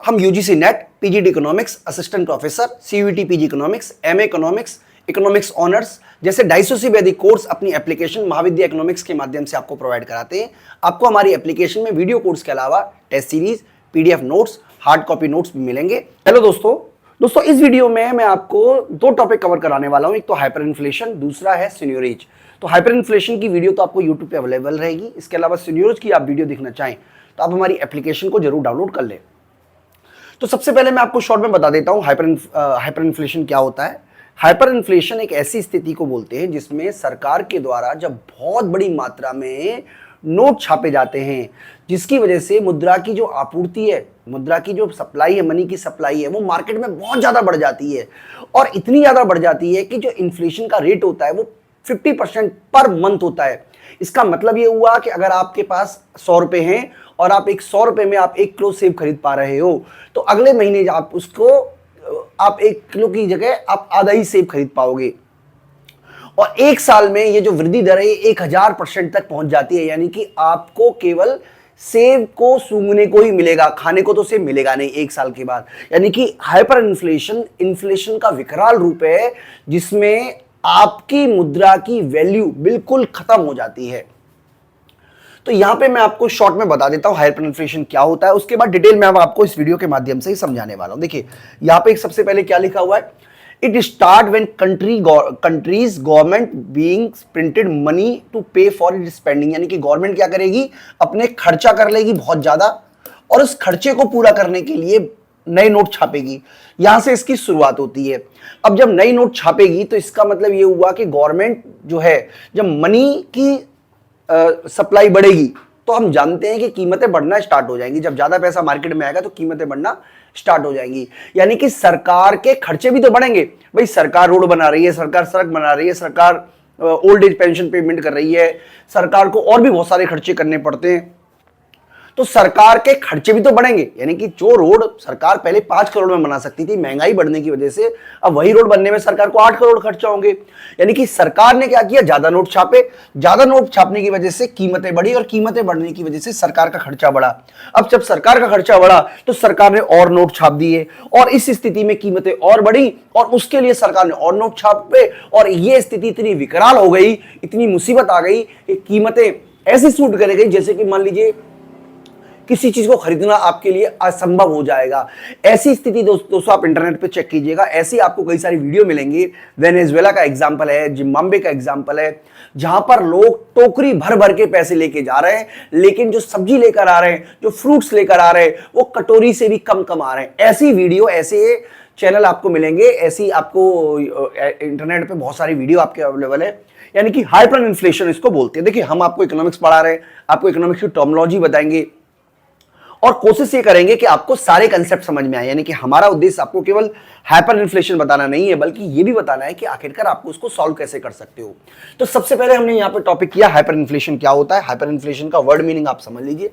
हम UGC net, PGD economics, assistant professor, CUET PG economics, MA economics, economics honours जैसे 250 से भी अधिक कोर्स अपनी एप्लीकेशन महाविद्या इकोनॉमिक्स के माध्यम से आपको प्रोवाइड कराते हैं। आपको हमारी एप्लीकेशन में वीडियो कोर्स के अलावा test series, PDF notes, hard copy notes भी मिलेंगे। हेलो दोस्तों इस वीडियो में मैं आपको दो टॉपिक कवर कराने वाला हूं। एक तो हाइपर इन्फ्लेशन, दूसरा है सीनियोरेज। तो हाइपर इन्फ्लेशन की वीडियो तो आपको यूट्यूब पे अवेलेबल रहेगी। इसके अलावा सीनियोरेज की आप वीडियो देखना चाहें तो आप हमारी एप्लीकेशन को जरूर डाउनलोड कर लें। तो सबसे पहले मैं आपको शॉर्ट में बता देता हूं हाइपर इन्फ्लेशन क्या होता है। हाइपर इन्फ्लेशन एक ऐसी स्थिति को बोलते हैं जिसमें सरकार के द्वारा जब बहुत बड़ी मात्रा में नोट छापे जाते हैं, जिसकी वजह से मुद्रा की जो आपूर्ति है, मुद्रा की जो सप्लाई है, मनी की सप्लाई है, वो मार्केट में बहुत ज़्यादा बढ़ जाती है। और इतनी ज़्यादा बढ़ जाती है कि जो इन्फ्लेशन का रेट होता है वो 50% पर मंथ होता है। इसका मतलब ये हुआ कि अगर आपके पास 100 रुपये हैं और आप 100 रुपये में आप 1 किलो सेब खरीद पा रहे हो, तो अगले महीने आप 1 किलो की जगह आप आधा ही सेब खरीद पाओगे। और 1 साल में ये जो वृद्धि दर है 1000% तक पहुंच जाती है। यानी कि आपको केवल सेब को सूंघने को ही मिलेगा, खाने को तो सेब मिलेगा नहीं 1 साल के बाद। यानी कि हाइपर इन्फ्लेशन का विकराल रूप है जिसमें आपकी मुद्रा की वैल्यू बिल्कुल खत्म हो जाती है। तो यहां पे मैं आपको शॉर्ट में बता देता हूं हाइपर इन्फ्लेशन क्या होता है, उसके बाद डिटेल में आपको इस वीडियो के माध्यम से ही समझाने वाला हूं। देखिए यहां पे सबसे पहले क्या लिखा हुआ है, it start when countries government being printed money to pay for it spending. यानी कि गवर्नमेंट क्या करेगी, अपने खर्चा कर लेगी बहुत ज्यादा और उस खर्चे को पूरा करने के लिए नए नोट छापेगी। यहां से इसकी शुरुआत होती है। अब जब नई नोट छापेगी तो इसका मतलब ये हुआ कि गवर्नमेंट जो है, जब मनी की सप्लाई बढ़ेगी तो हम जानते हैं कि कीमतें बढ़ना स्टार्ट हो जाएंगी। जब ज्यादा पैसा मार्केट में आएगा तो कीमतें बढ़ना स्टार्ट हो जाएंगी। यानी कि सरकार के खर्चे भी तो बढ़ेंगे। भाई सरकार रोड बना रही है, सरकार सड़क बना रही है, सरकार ओल्ड एज पेंशन पेमेंट कर रही है, सरकार को और भी बहुत सारे खर्चे करने पड़ते हैं, तो सरकार के खर्चे भी तो बढ़ेंगे। यानी कि जो रोड सरकार पहले 5 करोड़ में बना सकती थी, महंगाई बढ़ने की वजह से अब वही रोड बनने में सरकार को 8 करोड़ खर्चा होंगे। यानी कि सरकार ने क्या किया, ज्यादा नोट छापे, ज्यादा नोट छापने की वजह से कीमतें बढ़ी और कीमतें बढ़ने की वजह से सरकार का खर्चा बढ़ा। अब जब सरकार का खर्चा बढ़ा तो सरकार ने और नोट छाप दिए और इस स्थिति में कीमतें और बढ़ी और उसके लिए सरकार ने और नोट छापे और यह स्थिति इतनी विकराल हो गई, इतनी मुसीबत आ गई कि कीमतें ऐसी शूट कर गई जैसे कि मान लीजिए किसी चीज को खरीदना आपके लिए असंभव हो जाएगा। ऐसी स्थिति दोस्तों आप इंटरनेट पे चेक कीजिएगा, ऐसी आपको कई सारी वीडियो मिलेंगी। वेनेजुएला का एग्जांपल है, जिम्बाब्वे का एग्जांपल है, जहां पर लोग टोकरी भर भर के पैसे लेके जा रहे हैं, लेकिन जो सब्जी लेकर आ रहे हैं, जो फ्रूट्स लेकर आ रहे हैं, वो कटोरी से भी कम आ रहे हैं। ऐसी वीडियो, ऐसे चैनल आपको मिलेंगे, ऐसी आपको इंटरनेट पे बहुत सारी वीडियो आपके अवेलेबल है। यानी कि हाइपर इन्फ्लेशन इसको बोलते हैं। देखिए हम आपको इकोनॉमिक्स पढ़ा रहे हैं, आपको इकोनॉमिक्स की टर्मिनोलॉजी बताएंगे और कोशिश ये करेंगे कि आपको सारे कंसेप्ट समझ में आए। यानी कि हमारा उद्देश्य आपको केवल हाइपर इन्फ्लेशन बताना नहीं है, बल्कि ये भी बताना है कि आखिरकार आपको उसको सॉल्व कैसे कर सकते हो। तो सबसे पहले हमने यहाँ पे टॉपिक किया हाइपर इन्फ्लेशन क्या होता है। हाइपर इन्फ्लेशन का वर्ड मीनिंग आप समझ लीजिए।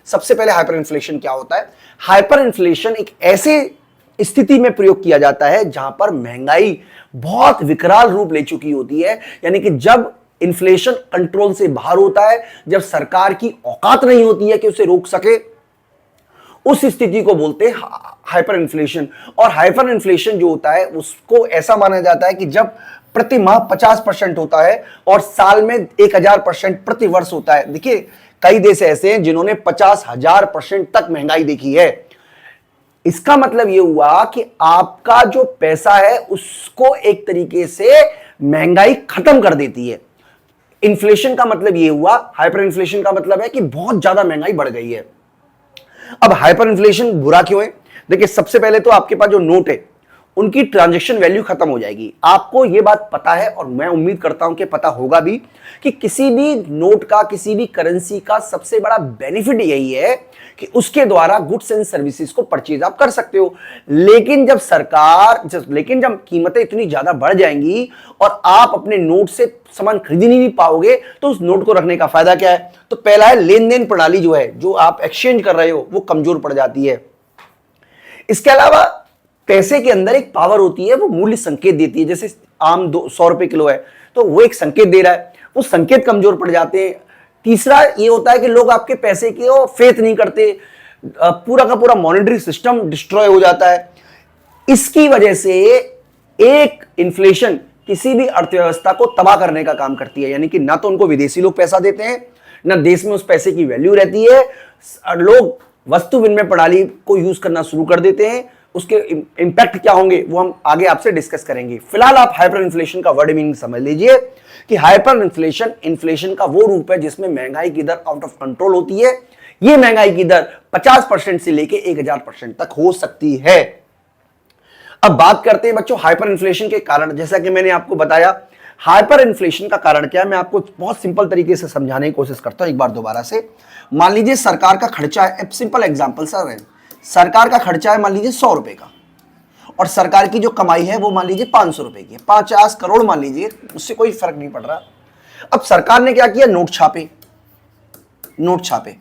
सबसे पहले हाइपर इन्फ्लेशन क्या होता है। हाइपर इन्फ्लेशन एक ऐसे स्थिति में प्रयोग किया जाता है जहां पर महंगाई बहुत विकराल रूप ले चुकी होती है। यानी कि जब इन्फ्लेशन कंट्रोल से बाहर होता है, जब सरकार की औकात नहीं होती है कि उसे रोक सके, उस स्थिति को बोलते हैं हाइपर इन्फ्लेशन। और हाइपर इन्फ्लेशन जो होता है उसको ऐसा माना जाता है कि जब प्रति माह 50% होता है और साल में 1000% प्रति वर्ष होता है। देखिए कई देश ऐसे हैं जिन्होंने 50,000% तक महंगाई देखी है। इसका मतलब यह हुआ कि आपका जो पैसा है उसको एक तरीके से महंगाई खत्म कर देती है। इन्फ्लेशन का मतलब यह हुआ, हाइपर इन्फ्लेशन का मतलब है कि बहुत ज्यादा महंगाई बढ़ गई है। अब हाइपर इन्फ्लेशन बुरा क्यों है? देखिए सबसे पहले तो आपके पास जो नोट है उनकी ट्रांजैक्शन वैल्यू खत्म हो जाएगी। आपको यह बात पता है और मैं उम्मीद करता हूं कि पता होगा भी कि किसी भी नोट का, किसी भी करेंसी का सबसे बड़ा बेनिफिट यही है कि उसके द्वारा गुड्स एंड सर्विसेज को परचेज आप कर सकते हो। लेकिन जब कीमतें इतनी ज्यादा बढ़ जाएंगी और आप अपने नोट से सामान खरीद ही नहीं पाओगे तो उस नोट को रखने का फायदा क्या है? तो पहला है लेन देन प्रणाली जो है, जो आप एक्सचेंज कर रहे हो वो कमजोर पड़ जाती है। इसके अलावा पैसे के अंदर एक पावर होती है, वो मूल्य संकेत देती है। जैसे आम 100 रुपए किलो है तो वो एक संकेत दे रहा है, वो संकेत कमजोर पड़ जाते हैं। तीसरा ये होता है कि लोग आपके पैसे की फेथ नहीं करते, पूरा का पूरा मॉनेटरी सिस्टम डिस्ट्रॉय हो जाता है। इसकी वजह से एक इन्फ्लेशन किसी भी अर्थव्यवस्था को तबाह करने का काम करती है, यानी कि ना तो उनको विदेशी लोग पैसा देते हैं, ना देश में उस पैसे की वैल्यू रहती है, लोग वस्तु विनिमय प्रणाली को यूज करना शुरू कर देते हैं। उसके इंपैक्ट क्या होंगे वो हम आगे आपसे डिस्कस करेंगे। फिलहाल आप हाइपर इन्फ्लेशन का वर्ड मीनिंग समझ लीजिए कि हाइपर इन्फ्लेशन इन्फ्लेशन का वो रूप है जिसमें महंगाई की दर आउट ऑफ कंट्रोल होती है। ये महंगाई की दर 50% से लेके 1000% तक हो सकती है। अब बात करते हैं बच्चों हाइपर इन्फ्लेशन के कारण। जैसा कि मैंने आपको बताया हाइपर इन्फ्लेशन का कारण क्या है, मैं आपको बहुत सिंपल तरीके से समझाने की कोशिश करता हूं एक बार दोबारा से। मान लीजिए सरकार का खर्चा है, सिंपल एग्जांपल सर है, सरकार का खर्चा है मान लीजिए 100 रुपए का, और सरकार की जो कमाई है वो मान लीजिए 500 रुपए की, 50 करोड़ मान लीजिए, उससे कोई फर्क नहीं पड़ रहा। अब सरकार ने क्या किया, नोट छापे, नोट छापे,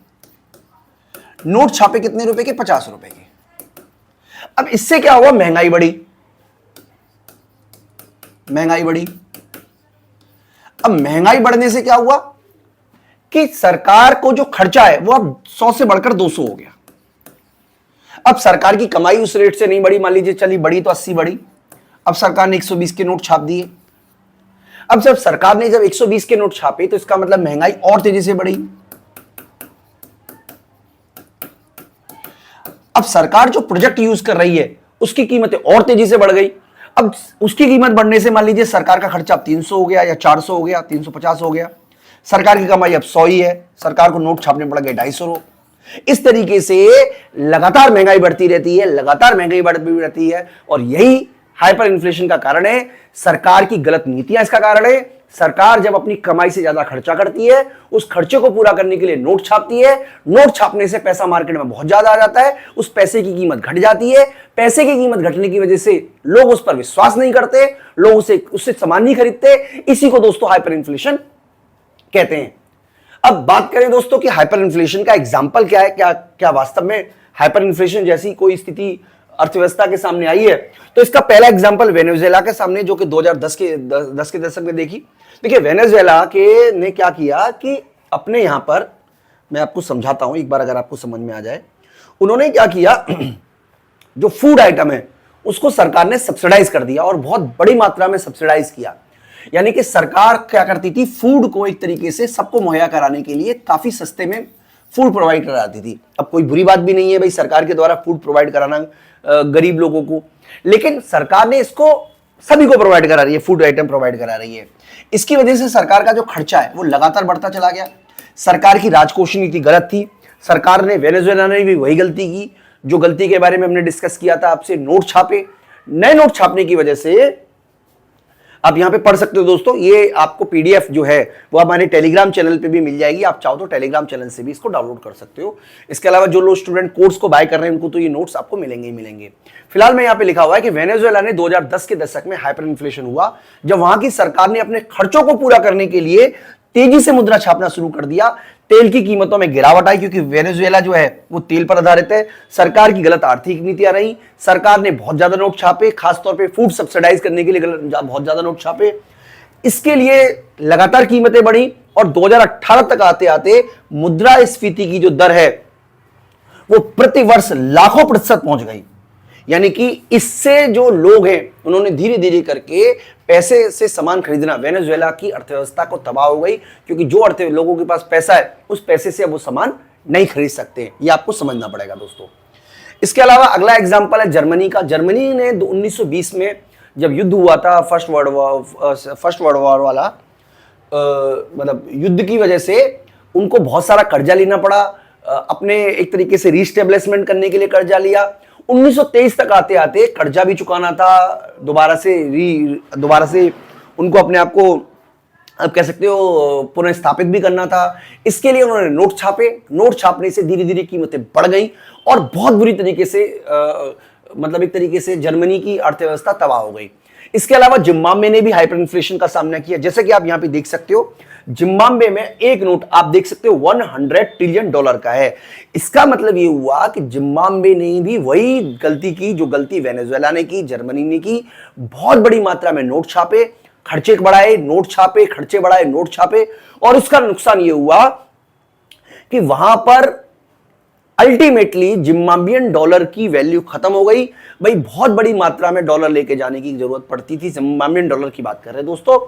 नोट छापे कितने रुपए के, 50 रुपए के। अब इससे क्या हुआ, महंगाई बढ़ी, महंगाई बढ़ी। अब महंगाई बढ़ने से क्या हुआ कि सरकार को जो खर्चा है वो अब 100 से बढ़कर 200 हो गया। अब सरकार की कमाई उस रेट से नहीं बढ़ी, मान लीजिए चली बढ़ी तो 80 बढ़ी, अब सरकार ने 120 के नोट छाप दिए। अब जब सरकार ने जब 120 के नोट छापे तो इसका मतलब महंगाई और तेजी से बढ़ी। अब सरकार जो प्रोजेक्ट यूज कर रही है उसकी कीमतें और तेजी से बढ़ गई। अब उसकी कीमत बढ़ने से मान लीजिए सरकार का खर्चा अब 300 हो गया या 400 हो गया, 350 हो गया, सरकार की कमाई अब 100 ही है, सरकार को नोट छापने पड़ गए 250। इस तरीके से लगातार महंगाई बढ़ती रहती है, लगातार महंगाई बढ़ती रहती है, और यही हाइपर इन्फ्लेशन का कारण है। सरकार की गलत नीतियां इसका कारण है। सरकार जब अपनी कमाई से ज्यादा खर्चा करती है, उस खर्चे को पूरा करने के लिए नोट छापती है, नोट छापने से पैसा मार्केट में बहुत ज्यादा आ जाता है, उस पैसे की कीमत घट जाती है। पैसे की कीमत घटने की वजह से लोग उस पर विश्वास नहीं करते, लोग उससे सामान नहीं खरीदते। इसी को दोस्तों हाइपर इन्फ्लेशन कहते हैं। अब बात करें दोस्तों कि हाइपर इन्फ्लेशन का एग्जाम्पल क्या है, क्या वास्तव में हाइपर इन्फ्लेशन जैसी कोई स्थिति अर्थव्यवस्था के सामने आई है, तो इसका पहला एग्जाम्पल वेनेजुएला के सामने, जो कि 2010 के दशक में देखी। देखिए वेनेजुएला के ने क्या किया कि अपने यहां पर, मैं आपको समझाता हूं एक बार अगर आपको समझ में आ जाए। उन्होंने क्या किया, जो फूड आइटम है उसको सरकार ने सब्सिडाइज कर दिया, और बहुत बड़ी मात्रा में सब्सिडाइज किया। यानी कि सरकार क्या करती थी, फूड को एक तरीके से सबको मुहैया कराने के लिए काफी सस्ते में फूड प्रोवाइड कराती थी। अब कोई बुरी बात भी नहीं है भाई सरकार के द्वारा फूड प्रोवाइड कराना गरीब लोगों को, लेकिन सरकार ने इसको सभी को प्रोवाइड करा रही है, फूड आइटम प्रोवाइड करा रही है। इसकी वजह से सरकार का जो खर्चा है वो लगातार बढ़ता चला गया। सरकार की राजकोषीय नीति गलत थी। सरकार ने, वेनेजुएला ने भी वही गलती की जो गलती के बारे में हमने डिस्कस किया था आपसे, नोट छापे। नए नोट छापने की वजह से आप यहां पे पढ़ सकते हो दोस्तों, ये आपको पीडीएफ जो है वो हमारे टेलीग्राम चैनल पे भी मिल जाएगी। आप चाहो तो टेलीग्राम चैनल से भी इसको डाउनलोड कर सकते हो। इसके अलावा जो लोग स्टूडेंट कोर्स को बाय कर रहे हैं उनको तो ये नोट्स आपको मिलेंगे ही मिलेंगे। फिलहाल मैं यहाँ पे लिखा हुआ है कि वेनेजुएला ने 2010 के दशक में हाइपर इन्फ्लेशन हुआ, जब वहां की सरकार ने अपने खर्चों को पूरा करने के लिए तेजी से मुद्रा छापना शुरू कर दिया। तेल की कीमतों में गिरावट आई, क्योंकि वेनेजुएला जो है वो तेल पर आधारित है। सरकार की गलत आर्थिक नीतियां रही, सरकार ने बहुत ज्यादा नोट छापे, खासतौर पे फूड सब्सिडाइज करने के लिए बहुत ज्यादा नोट छापे। इसके लिए लगातार कीमतें बढ़ी, और 2018 तक आते आते मुद्रास्फीति की जो दर है वो प्रति वर्ष लाखों प्रतिशत पहुंच गई। यानी कि इससे जो लोग हैं उन्होंने धीरे धीरे करके पैसे से सामान खरीदना, वेनेजुएला की अर्थव्यवस्था को तबाह हो गई, क्योंकि जो लोगों के पास पैसा है उस पैसे से अब वो सामान नहीं खरीद सकते। ये आपको समझना पड़ेगा दोस्तों। इसके अलावा अगला एग्जाम्पल है जर्मनी का। जर्मनी ने 1920 में जब युद्ध हुआ था, फर्स्ट वर्ल्ड वॉर वाला, मतलब युद्ध की वजह से उनको बहुत सारा कर्जा लेना पड़ा, अपने एक तरीके से रीस्टेब्लिशमेंट करने के लिए कर्जा लिया। 1923 तक आते आते कर्जा भी चुकाना था, दोबारा से उनको अपने आप को, अब कह सकते हो, पुनः स्थापित भी करना था। इसके लिए उन्होंने नोट छापे। नोट छापने से धीरे धीरे कीमतें बढ़ गई, और बहुत बुरी तरीके से मतलब एक तरीके से जर्मनी की अर्थव्यवस्था तबाह हो गई। इसके अलावा जिम्बाब्वे ने भी हाइपर इन्फ्लेशन का सामना किया। जैसे कि आप यहां पे देख सकते हो, जिम्बाब्वे में एक नोट आप देख सकते हो $100 ट्रिलियन का है। इसका मतलब ये हुआ कि जिम्बाब्वे ने भी वही गलती की जो गलती वेनेजुएला ने की, जर्मनी ने की। बहुत बड़ी मात्रा में नोट छापे, खर्चे बढ़ाए, नोट छापे, खर्चे बढ़ाए, नोट छापे, और उसका नुकसान ये हुआ कि वहां पर अल्टीमेटली जिम्बाब्वियन डॉलर की वैल्यू खत्म हो गई। भाई बहुत बड़ी मात्रा में डॉलर लेके जाने की जरूरत पड़ती थी, जिम्बाब्वियन डॉलर की बात कर रहे हैं दोस्तों।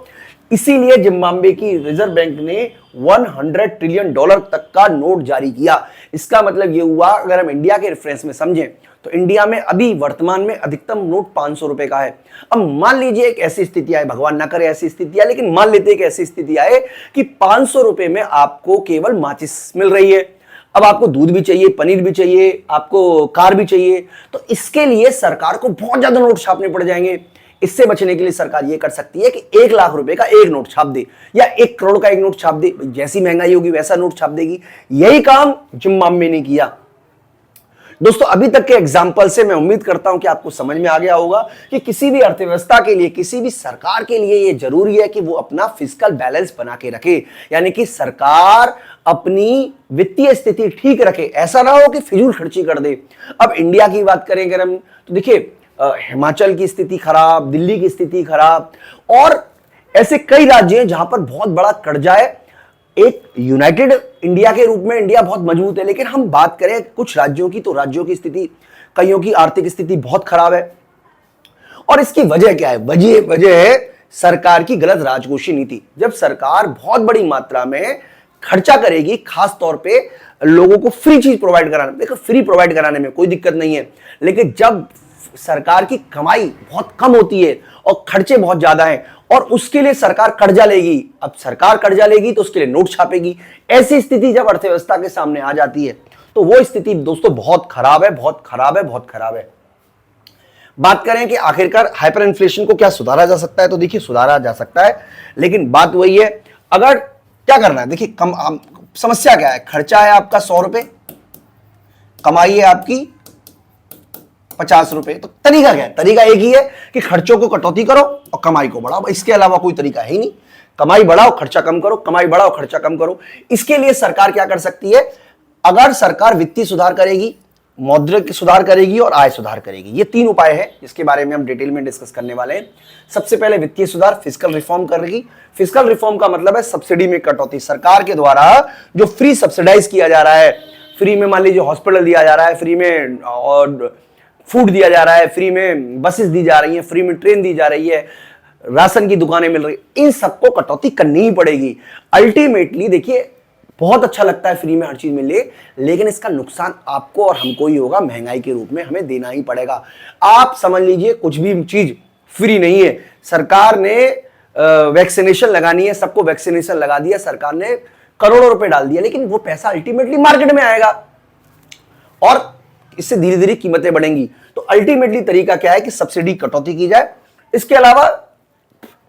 इसीलिए जिम्बाब्वे की रिजर्व बैंक ने 100 ट्रिलियन डॉलर तक का नोट जारी किया। इसका मतलब यह हुआ, अगर हम इंडिया के रेफरेंस में समझें तो इंडिया में अभी वर्तमान में अधिकतम नोट 500 रुपए का है। अब मान लीजिए एक ऐसी स्थिति आए, भगवान ना करे ऐसी स्थिति आए, लेकिन मान लेते एक ऐसी स्थिति आए कि 500 रुपए में आपको केवल माचिस मिल रही है। अब आपको दूध भी चाहिए, पनीर भी चाहिए, आपको कार भी चाहिए, तो इसके लिए सरकार को बहुत ज्यादा नोट छापने पड़ जाएंगे। इससे बचने के लिए सरकार ये कर सकती है कि 1 लाख रुपए का एक नोट छाप दे या 1 करोड़ का एक नोट छाप दे। जैसी महंगाई होगी वैसा नोट छाप देगी। यही काम जिम्बाब्वे ने किया। दोस्तों अभी तक के एग्जाम्पल से मैं उम्मीद करता हूं कि आपको समझ में आ गया होगा कि किसी भी अर्थव्यवस्था के लिए, किसी भी सरकार के लिए यह जरूरी है कि वो अपना फिस्कल बैलेंस बना के रखे, यानी कि सरकार अपनी वित्तीय स्थिति ठीक रखे। ऐसा ना हो कि फिजूल खर्ची कर दे। अब इंडिया की बात करें अगर हम, तो देखिए हिमाचल की स्थिति खराब, दिल्ली की स्थिति खराब, और ऐसे कई राज्य हैं जहां पर बहुत बड़ा कर्जा है। एक यूनाइटेड इंडिया के रूप में इंडिया बहुत मजबूत है, लेकिन हम बात करें कुछ राज्यों की, तो राज्यों की स्थिति, कईयों की आर्थिक स्थिति बहुत खराब है। और इसकी वजह क्या है? वजह है सरकार की गलत राजकोषीय नीति। जब सरकार बहुत बड़ी मात्रा में खर्चा करेगी, खास तौर पे लोगों को फ्री चीज प्रोवाइड कराने, देखो फ्री प्रोवाइड कराने में कोई दिक्कत नहीं है, लेकिन जब सरकार की कमाई बहुत कम होती है और खर्चे बहुत ज्यादा हैं और उसके लिए सरकार कर्जा लेगी, अब सरकार कर्जा लेगी तो उसके लिए नोट छापेगी। ऐसी स्थिति जब अर्थव्यवस्था के सामने आ जाती है तो वो स्थिति दोस्तों बहुत खराब है, बहुत खराब है, बहुत खराब है। बात करें कि आखिरकार हाइपर इन्फ्लेशन को क्या सुधारा जा सकता है, तो देखिए सुधारा जा सकता है, लेकिन बात वही है, अगर क्या करना है, देखिए समस्या क्या है? खर्चा है आपका 100 रुपए, कमाई है आपकी 50 रुपए। तो तरीका क्या है? तरीका एक ही है कि खर्चों को कटौती करो और कमाई को बढ़ाओ। इसके अलावा कोई तरीका है ही नहीं। कमाई बढ़ाओ, खर्चा कम करो, कमाई बढ़ाओ, खर्चा कम करो। इसके लिए सरकार क्या कर सकती है? अगर सरकार वित्तीय सुधार करेगी, मौद्रिक सुधार करेगी और आय सुधार करेगी, ये 3 उपाय है जिसके बारे में हम डिटेल में डिस्कस करने वाले हैं। सबसे पहले वित्तीय सुधार, फिस्कल रिफॉर्म करेगी। फिस्कल रिफॉर्म का मतलब है सब्सिडी में कटौती। सरकार के द्वारा जो फ्री सब्सिडाइज किया जा रहा है, फ्री में मान लीजिए हॉस्पिटल दिया जा रहा है, फ्री में और फूड दिया जा रहा है, फ्री में बसेस दी जा रही हैं, फ्री में ट्रेन दी जा रही है, राशन की दुकानें मिल रही, इन सबको कटौती करनी ही पड़ेगी। अल्टीमेटली देखिए बहुत अच्छा लगता है फ्री में हर चीज मिले, लेकिन इसका नुकसान आपको और हमको ही होगा। महंगाई के रूप में हमें देना ही पड़ेगा। आप समझ लीजिए कुछ भी चीज फ्री नहीं है। सरकार ने वैक्सीनेशन लगानी है, सबको वैक्सीनेशन लगा दिया, सरकार ने करोड़ों रुपए डाल दिया, लेकिन वो पैसा अल्टीमेटली मार्केट में आएगा और इससे धीरे धीरे कीमतें बढ़ेंगी। तो अल्टीमेटली तरीका क्या है कि सब्सिडी कटौती की जाए। इसके अलावा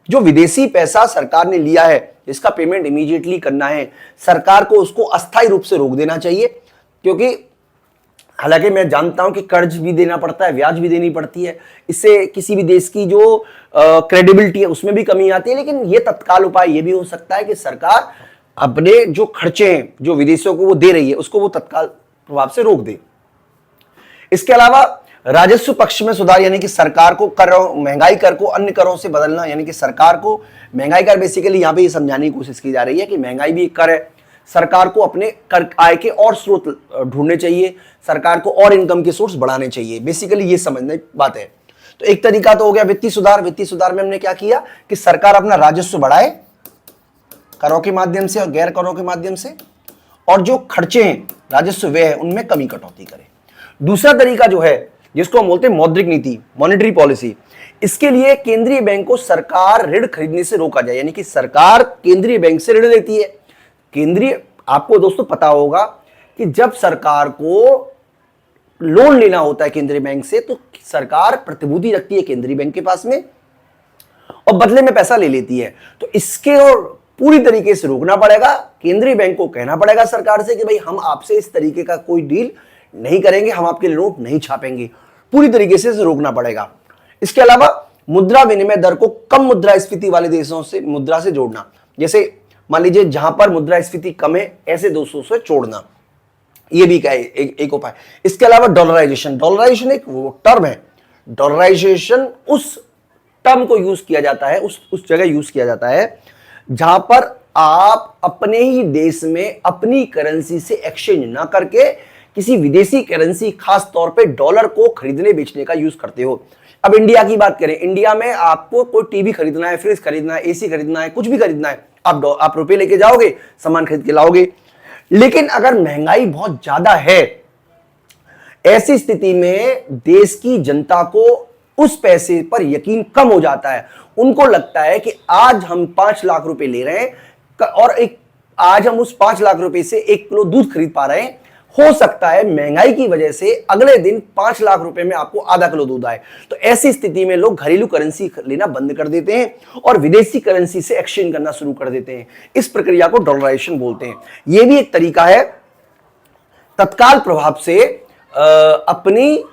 जो विदेशी पैसा सरकार ने लिया है, इसका पेमेंट इमीडिएटली करना है। सरकार को उसको अस्थायी रूप से रोक देना चाहिए, क्योंकि हालांकि मैं जानता हूं कि कर्ज भी देना पड़ता है, ब्याज भी देनी पड़ती है, इससे किसी भी देश की जो क्रेडिबिलिटी है उसमें भी कमी आती है। लेकिन यह तत्काल उपाय यह भी हो सकता है कि सरकार अपने जो खर्चे हैं जो विदेशों को वो दे रही है उसको वो तत्काल प्रभाव से रोक दे। इसके अलावा राजस्व पक्ष में सुधार, यानी कि सरकार को महंगाई कर को अन्य करों से बदलना, यानी कि सरकार को महंगाई कर, बेसिकली यहां पे ये समझाने की कोशिश की जा रही है कि महंगाई भी एक कर है। सरकार को अपने कर आय के और स्रोत ढूंढने चाहिए, सरकार को और इनकम के सोर्स बढ़ाने चाहिए। बेसिकली ये समझने बात है। तो एक तरीका तो हो गया वित्तीय सुधार। वित्तीय सुधार में हमने क्या किया कि सरकार अपना राजस्व बढ़ाए करों के माध्यम से और गैर करों के माध्यम से, और जो खर्चे हैं राजस्व व्यय है उनमें कमी कटौती करे। दूसरा तरीका जो है जिसको हम बोलते हैं मौद्रिक नीति, मॉनेटरी पॉलिसी, इसके लिए केंद्रीय बैंक को सरकार ऋण खरीदने से रोका जाए। यानी कि सरकार केंद्रीय बैंक से ऋण लेती है। केंद्रीय, आपको दोस्तों पता होगा कि जब सरकार को लोन लेना होता है केंद्रीय बैंक से, तो सरकार प्रतिभूति रखती है केंद्रीय बैंक के पास में और बदले में पैसा ले लेती है। तो इसके और पूरी तरीके से रोकना पड़ेगा। केंद्रीय बैंक को कहना पड़ेगा सरकार से कि भाई हम आपसे इस तरीके का कोई डील नहीं करेंगे, हम आपके नोट नहीं छापेंगे। पूरी तरीके से रोकना पड़ेगा। इसके अलावा मुद्रा विनिमय दर को कम मुद्रास्फीति वाले देशों से मुद्रा से जोड़ना, जैसे मान लीजिए जहां पर मुद्रास्फीति कम है ऐसे देशों से जोड़ना, ये भी क्या है एक उपाय। इसके अलावा डॉलराइजेशन, डॉलराइजेशन एक टर्म है। डॉलराइजेशन उस टर्म को यूज किया जाता है, उस जगह यूज किया जाता है जहां पर आप अपने ही देश में अपनी करेंसी से एक्सचेंज ना करके किसी विदेशी करेंसी खास तौर पे डॉलर को खरीदने बेचने का यूज करते हो। अब इंडिया की बात करें, इंडिया में आपको कोई टीवी खरीदना है, फ्रिज खरीदना है, एसी खरीदना है, कुछ भी खरीदना है, आप रुपए लेके जाओगे, सामान खरीद के लाओगे। लेकिन अगर महंगाई बहुत ज्यादा है, ऐसी स्थिति में देश की जनता को उस पैसे पर यकीन कम हो जाता है। उनको लगता है कि आज हम 5 लाख रुपए ले रहे हैं और आज हम उस 5 लाख रुपए से 1 किलो दूध खरीद पा रहे हैं, हो सकता है महंगाई की वजह से अगले दिन 5 लाख रुपए में आपको आधा किलो दूध आए। तो ऐसी स्थिति में लोग घरेलू करेंसी लेना बंद कर देते हैं और विदेशी करेंसी से एक्सचेंज करना शुरू कर देते हैं। इस प्रक्रिया को डॉलराइजेशन बोलते हैं। यह भी एक तरीका है तत्काल प्रभाव से अपनी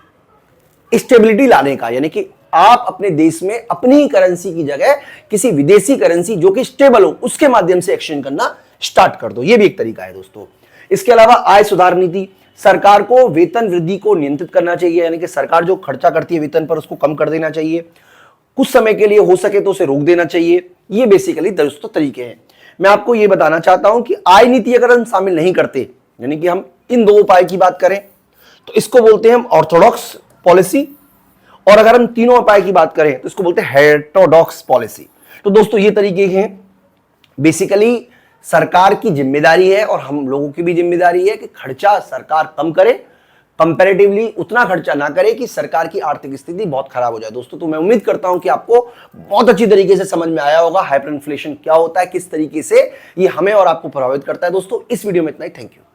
स्टेबिलिटी लाने का, यानी कि आप अपने देश में अपनी ही करेंसी की जगह किसी विदेशी करेंसी जो कि स्टेबल हो उसके माध्यम से एक्सचेंज करना स्टार्ट कर दो। यह भी एक तरीका है दोस्तों। इसके अलावा आय सुधार नीति, सरकार को वेतन वृद्धि को नियंत्रित करना चाहिए, यानी कि सरकार जो खर्चा करती है वेतन पर उसको कम कर देना चाहिए, कुछ समय के लिए हो सके तो उसे रोक देना चाहिए। ये बेसिकली दोस्तों तरीके हैं। मैं आपको ये बताना चाहता हूं कि आय नीति अगर हम शामिल नहीं करते, यानी कि हम इन 2 उपाय की बात करें तो इसको बोलते हैं हम ऑर्थोडॉक्स पॉलिसी, और अगर हम तीनों उपाय की बात करें तो इसको बोलते हैं हेटेरोडॉक्स पॉलिसी। तो दोस्तों ये तरीके हैं। बेसिकली सरकार की जिम्मेदारी है और हम लोगों की भी जिम्मेदारी है कि खर्चा सरकार कम करे, कंपैरेटिवली उतना खर्चा ना करे कि सरकार की आर्थिक स्थिति बहुत खराब हो जाए। दोस्तों तो मैं उम्मीद करता हूं कि आपको बहुत अच्छी तरीके से समझ में आया होगा हाइपर इन्फ्लेशन क्या होता है, किस तरीके से ये हमें और आपको प्रभावित करता है। दोस्तों इस वीडियो में इतना ही। Thank you.